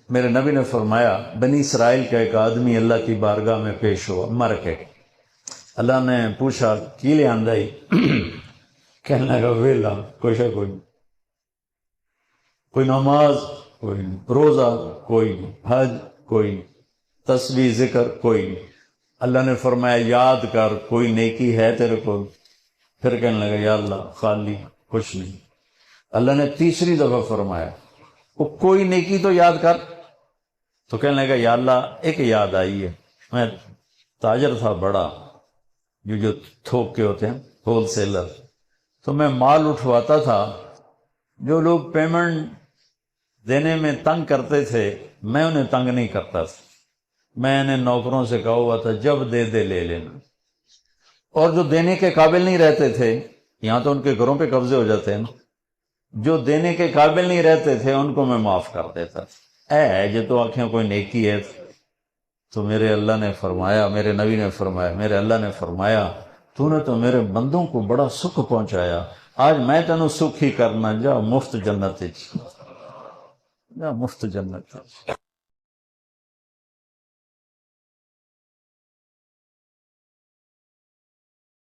میرے نبی نے فرمایا بنی اسرائیل کا ایک آدمی اللہ کی بارگاہ میں پیش ہوا مر کے. اللہ نے پوچھا کی لے آندائی؟ کہنے لگا ویلا کوئی شے کوئی نہیں، کوئی نماز کوئی نہیں، روزہ کوئی نہیں، حج کوئی نہیں، تسبیح ذکر کوئی نہیں. اللہ نے فرمایا یاد کر کوئی نیکی ہے تیرے کو؟ پھر کہنے لگا یا اللہ خالی کچھ نہیں. اللہ نے تیسری دفعہ فرمایا وہ کوئی نیکی تو یاد کر. تو کہنے لگا یا اللہ ایک یاد آئی ہے، میں تاجر تھا بڑا، جو تھوک کے ہوتے ہیں ہول سیلر، تو میں مال اٹھواتا تھا. جو لوگ پیمنٹ دینے میں تنگ کرتے تھے میں انہیں تنگ نہیں کرتا تھا. میں نے نوکروں سے کہا ہوا تھا جب دے دے لے لینا. اور جو دینے کے قابل نہیں رہتے تھے، یہاں تو ان کے گھروں پہ قبضے ہو جاتے ہیں، جو دینے کے قابل نہیں رہتے تھے ان کو میں معاف کر دیتا. جو تو آنکھیں کوئی نیکی ہے. تو میرے اللہ نے فرمایا، میرے نبی نے فرمایا، میرے اللہ نے فرمایا تو نے تو میرے بندوں کو بڑا سکھ پہنچایا، آج میں تینوں سکھ ہی کرنا، جا مفت جنت جا مفت جنت.